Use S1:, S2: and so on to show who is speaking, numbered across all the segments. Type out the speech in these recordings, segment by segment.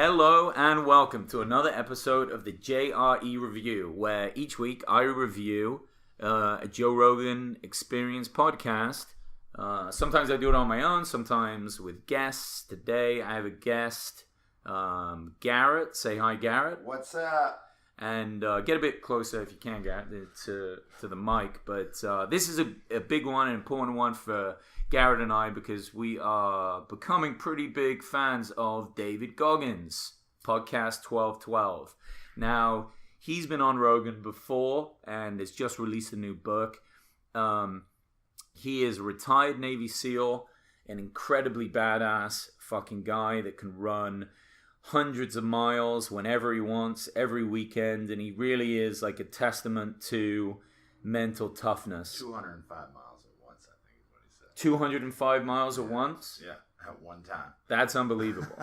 S1: Hello and welcome to another episode of the JRE Review, where each week I review a Joe Rogan Experience podcast. Sometimes I do it on my own, sometimes with guests. Today I have a guest, Garrett. Say hi, Garrett.
S2: What's up?
S1: And get a bit closer if you can, Garrett, to the mic. But this is a big one, an important one for Garrett and I, because we are becoming pretty big fans of David Goggins, podcast 1212. Now, he's been on Rogan before and has just released a new book. He is a retired Navy SEAL, an incredibly badass fucking guy that can run hundreds of miles whenever he wants, every weekend, and he really is like a testament to mental toughness.
S2: 205 miles at once, I think is what he said.
S1: 205 miles at once?
S2: Yeah, at one time.
S1: That's unbelievable.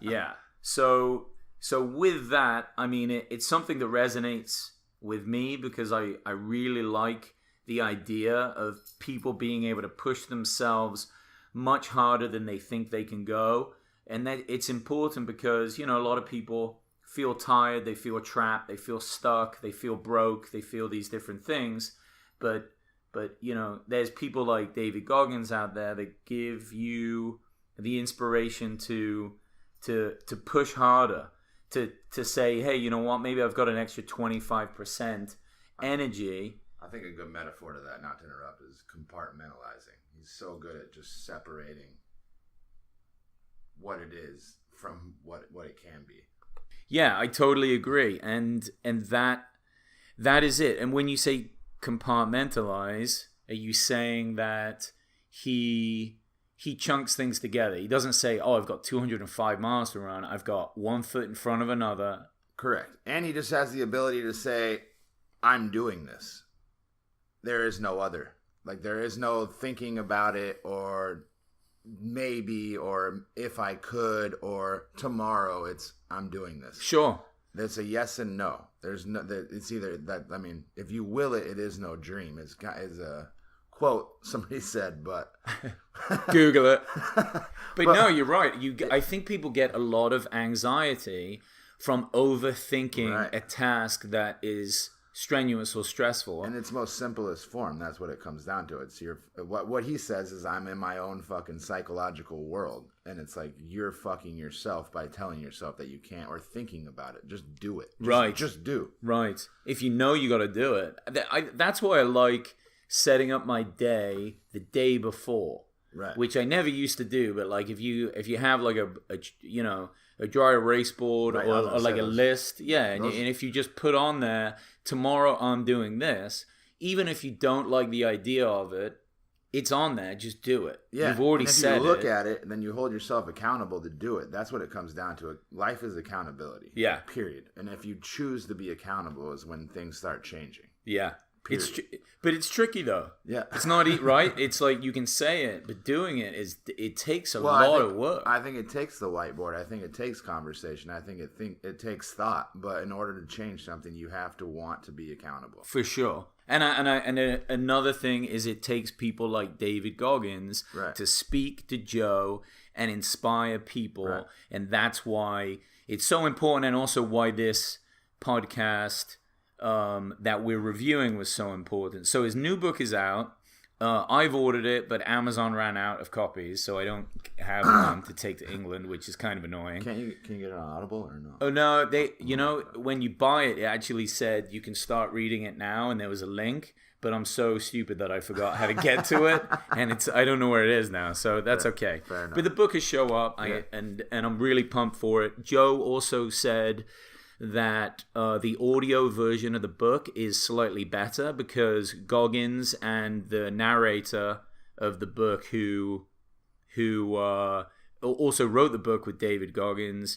S1: Yeah. So with that, I mean, it's something that resonates with me because I really like the idea of people being able to push themselves much harder than they think they can go. And that it's important because, you know, a lot of people feel tired, they feel trapped, they feel stuck, they feel broke, they feel these different things. But you know, there's people like David Goggins out there that give you the inspiration to push harder, to say, hey, you know what, maybe I've got an extra 25% energy.
S2: I think a good metaphor to that, not to interrupt, is compartmentalizing. He's so good at just separating what it is from what it can be.
S1: Yeah, I totally agree. And that is it. And when you say compartmentalize, are you saying that he chunks things together? He doesn't say, oh, I've got 205 miles to run. I've got one foot in front of another.
S2: Correct. And he just has the ability to say, I'm doing this. There is no other. Like, there is no thinking about it or maybe or if I could or tomorrow. It's I'm doing this.
S1: Sure.
S2: There's a yes and no. There's no. It's either that. I mean, if you will it, it is no dream. It's a quote somebody said, but
S1: Google it. But no, you're right. I think people get a lot of anxiety from overthinking a task that is strenuous or stressful.
S2: In its most simplest form, that's what it comes down to. It's what he says is, I'm in my own fucking psychological world, and it's like you're fucking yourself by telling yourself that you can't or thinking about it. Just do it. Just do.
S1: Right. If you know you got to do it. That's why I like setting up my day the day before.
S2: Right.
S1: Which I never used to do, but like if you have like a dry erase board or like a list, and if you just put on there, tomorrow I'm doing this, even if you don't like the idea of it, it's on there. Just do it.
S2: Yeah.
S1: You've already said it.
S2: If you look at it, and then you hold yourself accountable to do it. That's what it comes down to. Life is accountability.
S1: Yeah.
S2: Period. And if you choose to be accountable is when things start changing.
S1: Yeah. But it's tricky though.
S2: Yeah.
S1: It's not right. It's like you can say it, but doing it takes a lot of work.
S2: I think it takes the whiteboard. I think it takes conversation. I think it takes thought. But in order to change something, you have to want to be accountable.
S1: For sure. And another thing is it takes people like David Goggins to speak to Joe and inspire people. Right. And that's why it's so important, and also why this podcast that we're reviewing was so important. So his new book is out. I've ordered it, but Amazon ran out of copies, so I don't have one to take to England, which is kind of annoying.
S2: Can you get it on Audible or no?
S1: Oh no, when you buy it, it actually said you can start reading it now, and there was a link. But I'm so stupid that I forgot how to get to it, and I don't know where it is now. So that's okay.
S2: Fair enough.
S1: But the book will show up, and I'm really pumped for it. Joe also said that the audio version of the book is slightly better because Goggins and the narrator of the book, who also wrote the book with David Goggins,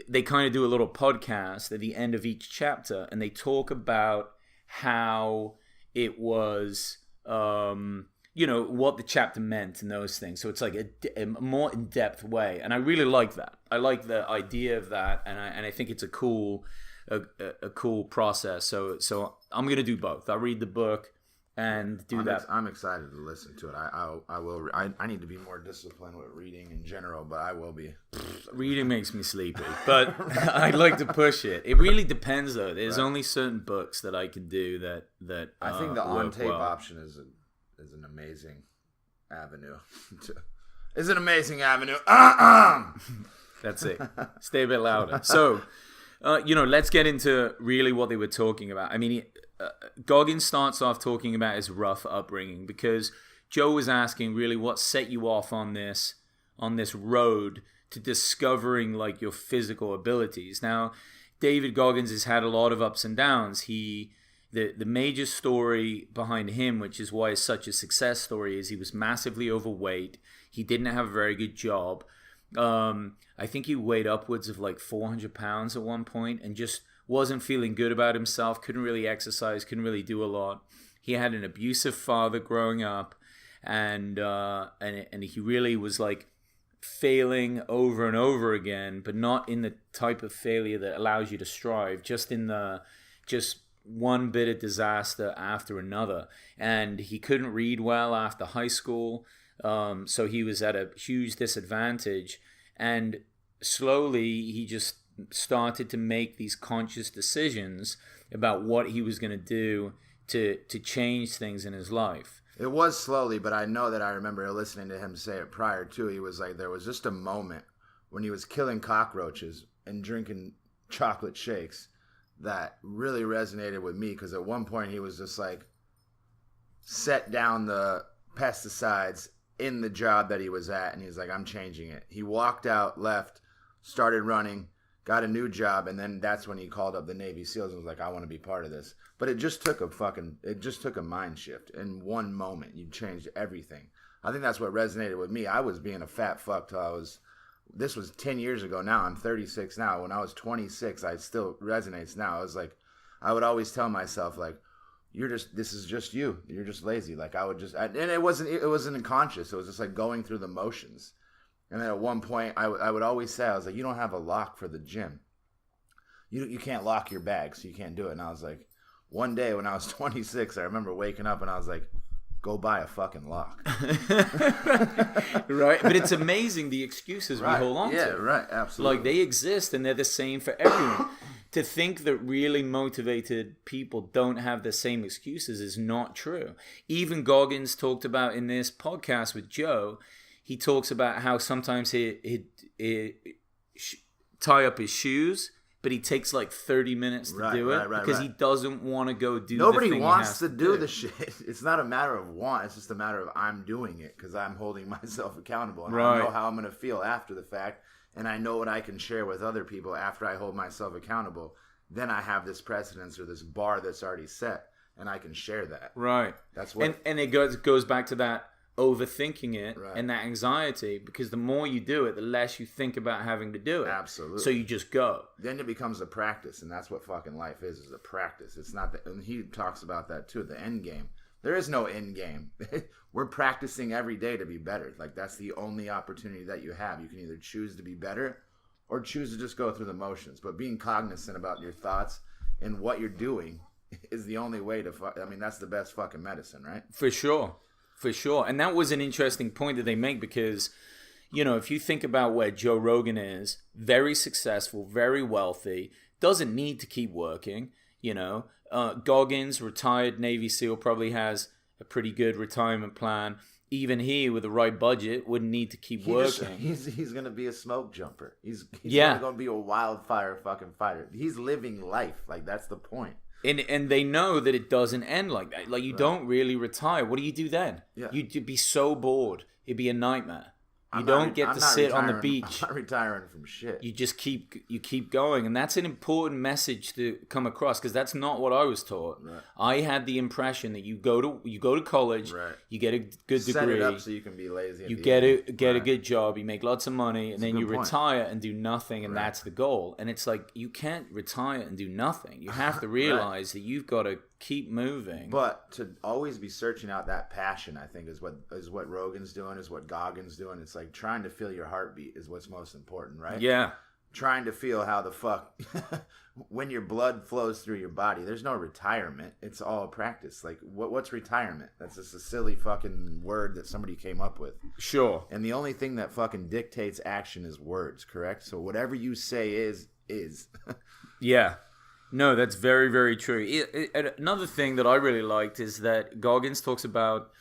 S1: they kind of do a little podcast at the end of each chapter, and they talk about how it was, what the chapter meant and those things. So it's like a more in-depth way. And I really like that. I like the idea of that. And I think it's a cool process. So I'm going to do both. I'll read the book and do that.
S2: I'm excited to listen to it. I will. I need to be more disciplined with reading in general, but I will be.
S1: Reading makes me sleepy, but I'd like to push it. It really depends, though. There's only certain books that I can do that
S2: I think the on tape
S1: well.
S2: option is an amazing avenue. Is an amazing avenue.
S1: That's it. Stay a bit louder. So, let's get into really what they were talking about. I mean, Goggins starts off talking about his rough upbringing because Joe was asking really what set you off on this road to discovering like your physical abilities. Now, David Goggins has had a lot of ups and downs. The major story behind him, which is why it's such a success story, is he was massively overweight. He didn't have a very good job. I think he weighed upwards of like 400 pounds at one point and just wasn't feeling good about himself, couldn't really exercise, couldn't really do a lot. He had an abusive father growing up, and he really was like failing over and over again, but not in the type of failure that allows you to strive, just one bit of disaster after another. And he couldn't read well after high school, so he was at a huge disadvantage. And slowly he just started to make these conscious decisions about what he was going to do to change things in his life.
S2: It was slowly, but I know that I remember listening to him say it prior too. He was like, there was just a moment when he was killing cockroaches and drinking chocolate shakes that really resonated with me, because at one point he was just like, set down the pesticides in the job that he was at, and he's like, I'm changing it. He walked out, left, started running, got a new job, and then that's when he called up the Navy SEALs and was like, I want to be part of this. But it just took a mind shift. In one moment, you changed everything. I think that's what resonated with me. I was being a fat fuck till this was 10 years ago now. I'm 36 now. When I was 26, I still resonates now. I was like, I would always tell myself, like, this is just you. You're just lazy. Like, and it wasn't unconscious. It was just like going through the motions. And then at one point, I would always say, I was like, you don't have a lock for the gym. You can't lock your bag, so you can't do it. And I was like, one day when I was 26, I remember waking up and I was like, go buy a fucking lock.
S1: Right? But it's amazing the excuses we hold on to.
S2: Yeah, right. Absolutely.
S1: Like, they exist and they're the same for everyone. To think that really motivated people don't have the same excuses is not true. Even Goggins talked about in this podcast with Joe, he talks about how sometimes he'd tie up his shoes, but he takes like 30 minutes to do it because he doesn't want to go do
S2: Nobody
S1: the thing
S2: wants to do the shit. It's not a matter of want. It's just a matter of I'm doing it because I'm holding myself accountable. And I know how I'm going to feel after the fact. And I know what I can share with other people after I hold myself accountable. Then I have this precedence or this bar that's already set, and I can share that.
S1: Right.
S2: That's what.
S1: And it goes back to that overthinking it and that anxiety, because the more you do it, the less you think about having to do it.
S2: Absolutely.
S1: So you just go.
S2: Then it becomes a practice, and that's what fucking life is a practice. It's not and he talks about that too, the end game. There is no end game. We're practicing every day to be better. Like, that's the only opportunity that you have. You can either choose to be better or choose to just go through the motions. But being cognizant about your thoughts and what you're doing is the only way to that's the best fucking medicine, right?
S1: For sure. And that was an interesting point that they make because, if you think about where Joe Rogan is, very successful, very wealthy, doesn't need to keep working, Goggins, retired Navy SEAL, probably has a pretty good retirement plan. Even he, with the right budget, wouldn't need to keep working.
S2: He's going to be a smoke jumper. He's going to be a wildfire fucking fighter. He's living life. Like, that's the point.
S1: And they know that it doesn't end like that. Like, you don't really retire. What do you do then?
S2: Yeah.
S1: You'd be so bored. It'd be a nightmare. You don't get to sit on the beach.
S2: I'm not retiring from shit.
S1: You just keep going, and that's an important message to come across because that's not what I was taught.
S2: Right.
S1: I had the impression that you go to college, you get a good degree,
S2: set it up so you can be lazy.
S1: You get a good job, you make lots of money, and then you retire and do nothing, and that's the goal. And it's like you can't retire and do nothing. You have to realize that you've got to keep moving.
S2: But to always be searching out that passion, I think, is what Rogan's doing, is what Goggins doing. It's like trying to feel your heartbeat is what's most important, right?
S1: Yeah.
S2: trying to feel how the fuck when your blood flows through your body. There's no retirement. It's all a practice. Like, what's retirement? That's just a silly fucking word that somebody came up with.
S1: Sure.
S2: And the only thing that fucking dictates action is words, correct? So whatever you say is.
S1: Yeah. No, that's very, very true. Another thing that I really liked is that Goggins talks about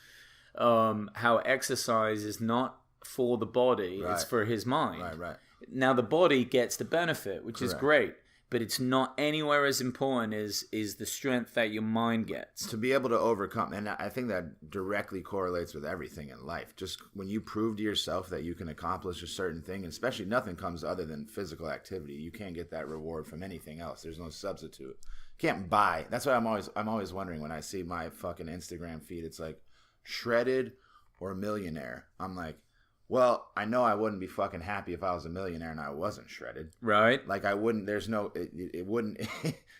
S1: how exercise is not for the body, it's for his mind.
S2: Right.
S1: Now, the body gets the benefit, which
S2: Correct.
S1: is great, but it's not anywhere as important as the strength that your mind gets.
S2: To be able to overcome, and I think that directly correlates with everything in life. Just when you prove to yourself that you can accomplish a certain thing, and especially nothing comes other than physical activity, you can't get that reward from anything else. There's no substitute. Can't buy. That's why I'm always wondering when I see my fucking Instagram feed. It's like shredded or millionaire. I'm like, well, I know I wouldn't be fucking happy if I was a millionaire and I wasn't shredded.
S1: Right.
S2: Like I wouldn't, there's no, it wouldn't,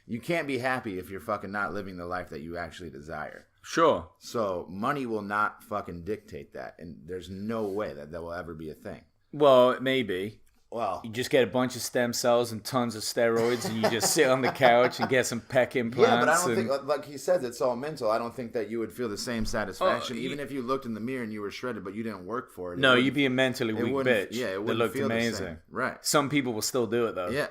S2: you can't be happy if you're fucking not living the life that you actually desire.
S1: Sure.
S2: So money will not fucking dictate that. And there's no way that will ever be a thing.
S1: Well, maybe.
S2: Well,
S1: You just get a bunch of stem cells and tons of steroids, and you just sit on the couch and get some pec implants.
S2: yeah, but I don't think, like he says, it's all mental. I don't think that you would feel the same satisfaction,
S1: Oh,
S2: even if you looked in the mirror and you were shredded, but you didn't work for it.
S1: No, you'd be a mentally weak bitch.
S2: Yeah, it
S1: that
S2: wouldn't
S1: looked
S2: feel
S1: amazing.
S2: the same. Right.
S1: Some people will still do it, though.
S2: Yeah.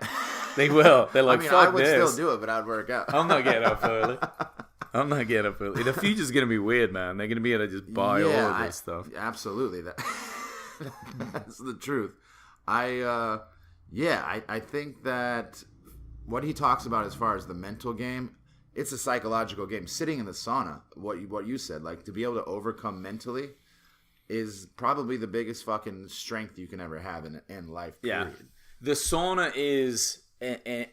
S1: They will. They're like,
S2: I mean,
S1: fuck
S2: I would
S1: this.
S2: still do it, but I'd work out.
S1: I'm not getting up early. The future's going to be weird, man. They're going to be able to just buy all of this stuff.
S2: Absolutely. That's the truth. I think that what he talks about as far as the mental game, it's a psychological game. Sitting in the sauna, what you said, like to be able to overcome mentally is probably the biggest fucking strength you can ever have in life, period.
S1: Yeah. The sauna is a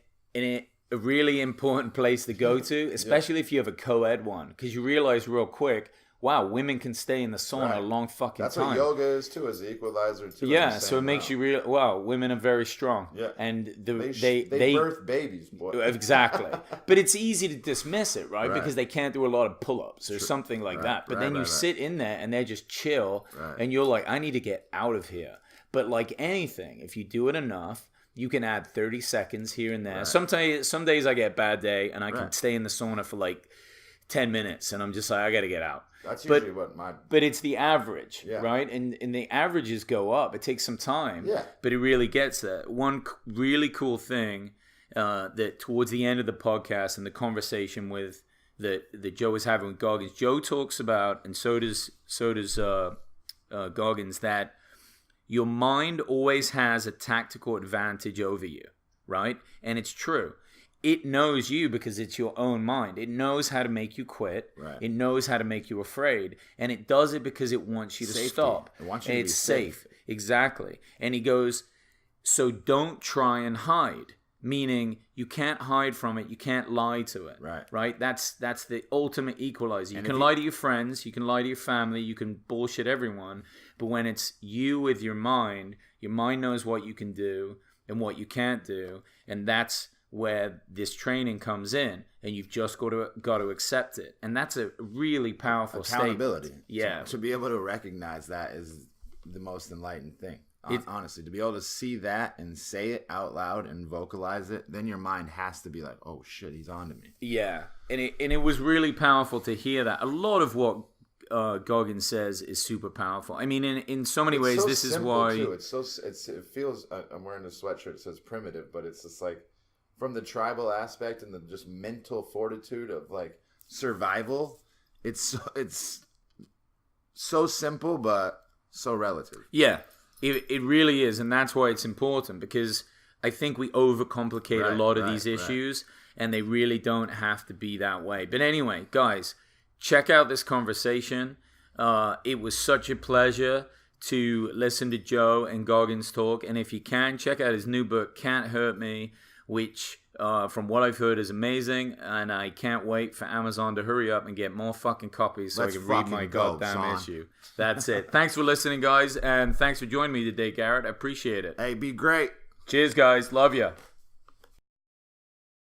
S1: really important place to go to, especially if you have a co-ed one, because you realize real quick, wow, women can stay in the sauna a long fucking
S2: That's
S1: time.
S2: what yoga is too, as the equalizer too.
S1: Yeah, so it makes you real. Wow, women are very strong.
S2: Yeah,
S1: and
S2: they birth babies, boy.
S1: Exactly. But it's easy to dismiss it, right? Because they can't do a lot of pull-ups or something like that. But then you sit in there and they just chill, and you're like, I need to get out of here. But like anything, if you do it enough, you can add 30 seconds here and there. Right. Some days I get a bad day, and I can stay in the sauna for like 10 minutes, and I'm just like, I got to get out.
S2: That's usually what my...
S1: But it's the average, right? And the averages go up. It takes some time, but it really gets there. One really cool thing that towards the end of the podcast and the conversation with that Joe was having with Goggins, Joe talks about, and so does Goggins, that your mind always has a tactical advantage over you, right? And it's true. It knows you because it's your own mind. It knows how to make you quit. Right. It knows how to make you afraid. And it does it because it wants you to stop.
S2: It wants you
S1: and
S2: to
S1: it's
S2: be
S1: safe. Exactly. And he goes, so don't try and hide. Meaning you can't hide from it. You can't lie to it. Right? That's the ultimate equalizer. You can lie to your friends. You can lie to your family. You can bullshit everyone. But when it's you with your mind knows what you can do and what you can't do. And that's where this training comes in, and you've just got to accept it. And that's a really powerful
S2: accountability.
S1: Statement. Yeah.
S2: To be able to recognize that is the most enlightened thing. Honestly, to be able to see that and say it out loud and vocalize it, then your mind has to be like, oh shit, he's on to me. Yeah.
S1: And it was really powerful to hear that. A lot of what Goggins says is super powerful. I mean, in so many ways, this is why...
S2: Too. It feels, I'm wearing a sweatshirt that says primitive, but it's just like, from the tribal aspect and the just mental fortitude of like survival, it's so simple but so relative.
S1: Yeah, it really is, and that's why it's important, because I think we overcomplicate a lot of these issues, and they really don't have to be that way. But anyway, guys, check out this conversation. It was such a pleasure to listen to Joe and Goggins talk, and if you can, check out his new book, Can't Hurt Me, which from what I've heard is amazing, and I can't wait for Amazon to hurry up and get more fucking copies so I can read my goddamn issue. That's it. Thanks for listening, guys, and thanks for joining me today, Garrett. I appreciate it.
S2: Hey, be great.
S1: Cheers, guys. Love ya.